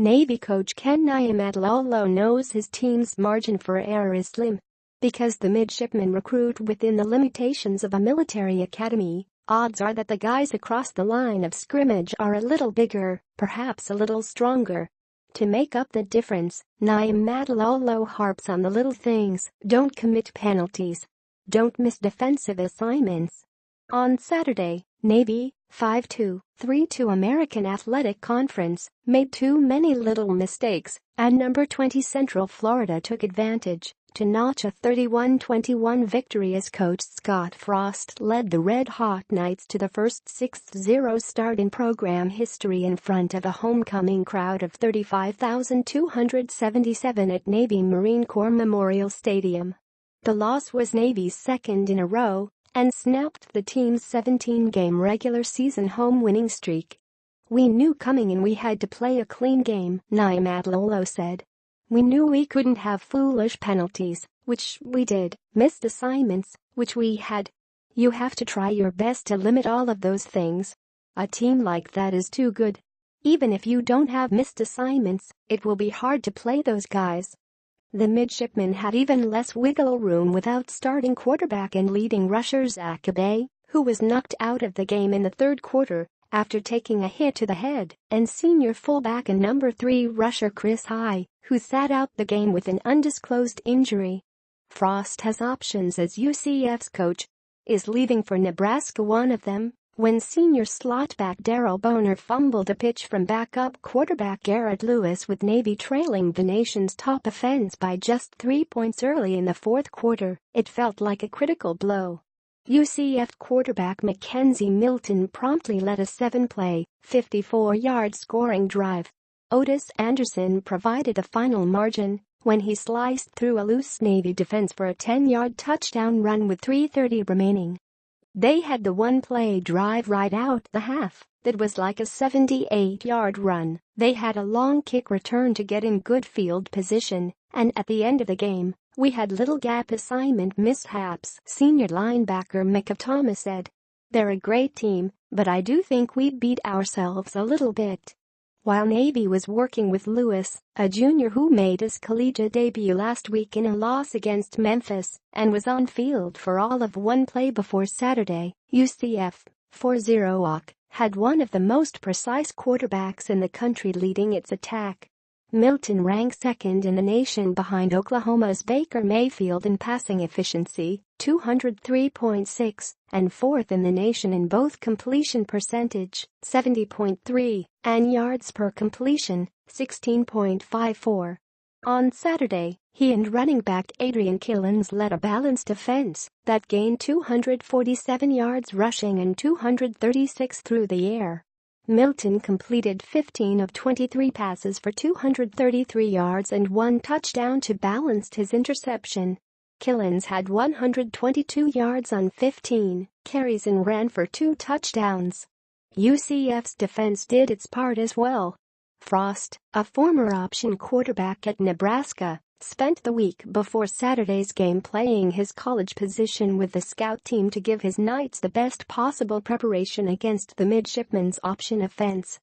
Navy coach Ken Niumatalolo knows his team's margin for error is slim. Because the midshipmen recruit within the limitations of a military academy, odds are that the guys across the line of scrimmage are a little bigger, perhaps a little stronger. To make up the difference, Niumatalolo harps on the little things: don't commit penalties, don't miss defensive assignments. On Saturday, Navy, 5-2, 3-2 American Athletic Conference, made too many little mistakes, and number 20 Central Florida took advantage to notch a 31-21 victory as coach Scott Frost led the Red Hot Knights to the first 6-0 start in program history in front of a homecoming crowd of 35,277 at Navy Marine Corps Memorial Stadium. The loss was Navy's second in a row and snapped the team's 17-game regular season home winning streak. "We knew coming in we had to play a clean game," Niumatalolo said. "We knew we couldn't have foolish penalties, which we did, missed assignments, which we had. You have to try your best to limit all of those things. A team like that is too good. Even if you don't have missed assignments, it will be hard to play those guys." The midshipmen had even less wiggle room without starting quarterback and leading rusher Zach Abey, who was knocked out of the game in the third quarter after taking a hit to the head, and senior fullback and number 3 rusher Chris High, who sat out the game with an undisclosed injury. Frost has options as UCF's coach. Is leaving for Nebraska one of them? When senior slotback Darrell Boner fumbled a pitch from backup quarterback Garrett Lewis with Navy trailing the nation's top offense by just 3 points early in the fourth quarter, it felt like a critical blow. UCF quarterback Mackenzie Milton promptly led a 7-play, 54-yard scoring drive. Otis Anderson provided the final margin when he sliced through a loose Navy defense for a 10-yard touchdown run with 3:30 remaining. They had the one-play drive right out the half that was like a 78-yard run. They had a long kick return to get in good field position, and at the end of the game, we had little gap assignment mishaps, senior linebacker Micah Thomas said. "They're a great team, but I do think we beat ourselves a little bit." While Navy was working with Lewis, a junior who made his collegiate debut last week in a loss against Memphis and was on field for all of one play before Saturday, UCF, 4-0 had one of the most precise quarterbacks in the country leading its attack. Milton ranked second in the nation behind Oklahoma's Baker Mayfield in passing efficiency, 203.6, and fourth in the nation in both completion percentage, 70.3, and yards per completion, 16.54. On Saturday, he and running back Adrian Killens led a balanced offense that gained 247 yards rushing and 236 through the air. Milton completed 15 of 23 passes for 233 yards and 1 touchdown to balance his interception. Killens had 122 yards on 15 carries and ran for 2 touchdowns. UCF's defense did its part as well. Frost, a former option quarterback at Nebraska, spent the week before Saturday's game playing his college position with the scout team to give his Knights the best possible preparation against the midshipmen's option offense.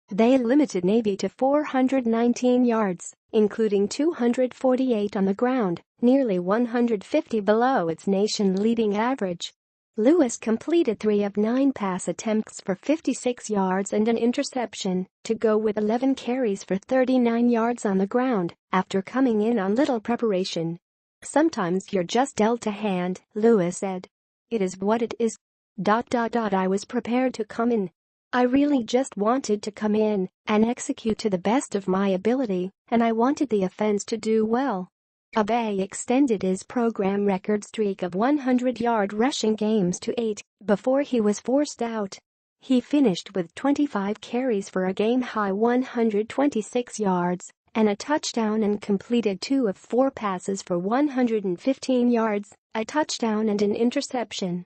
They limited Navy to 419 yards, including 248 on the ground, nearly 150 below its nation-leading average. Lewis completed 3 of 9 pass attempts for 56 yards and an interception to go with 11 carries for 39 yards on the ground after coming in on little preparation. "Sometimes you're just dealt a hand," Lewis said. "It is what it is. I was prepared to come in. I really just wanted to come in and execute to the best of my ability, and I wanted the offense to do well." Abey extended his program record streak of 100-yard rushing games to 8 before he was forced out. He finished with 25 carries for a game-high 126 yards and a touchdown and completed 2 of 4 passes for 115 yards, a touchdown and an interception.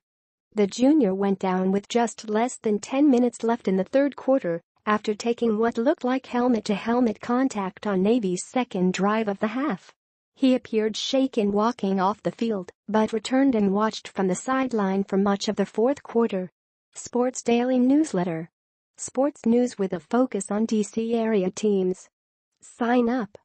The junior went down with just less than 10 minutes left in the third quarter after taking what looked like helmet-to-helmet contact on Navy's second drive of the half. He appeared shaken walking off the field, but returned and watched from the sideline for much of the fourth quarter. Sports Daily Newsletter. Sports news with a focus on DC area teams. Sign up.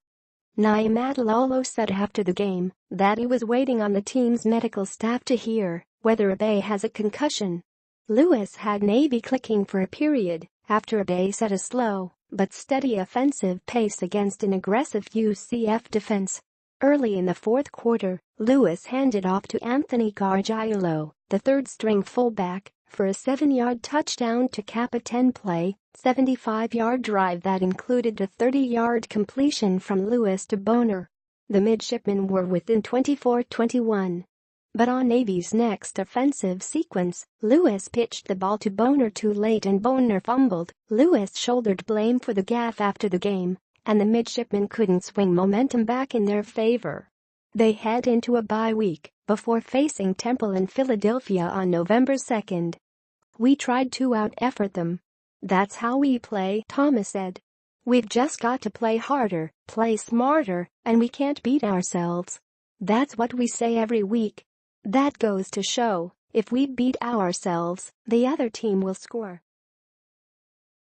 Niumatalolo said after the game that he was waiting on the team's medical staff to hear whether Abey has a concussion. Lewis had Navy clicking for a period after Abey set a slow but steady offensive pace against an aggressive UCF defense. Early in the fourth quarter, Lewis handed off to Anthony Gargiulo, the third-string fullback, for a 7-yard touchdown to cap a 10-play, 75-yard drive that included a 30-yard completion from Lewis to Boner. The Midshipmen were within 24-21. But on Navy's next offensive sequence, Lewis pitched the ball to Boner too late and Boner fumbled. Lewis shouldered blame for the gaffe after the game, and the Midshipmen couldn't swing momentum back in their favor. They head into a bye week before facing Temple in Philadelphia on November 2nd. "We tried to out-effort them. That's how we play," Thomas said. "We've just got to play harder, play smarter, and we can't beat ourselves. That's what we say every week. That goes to show, if we beat ourselves, the other team will score."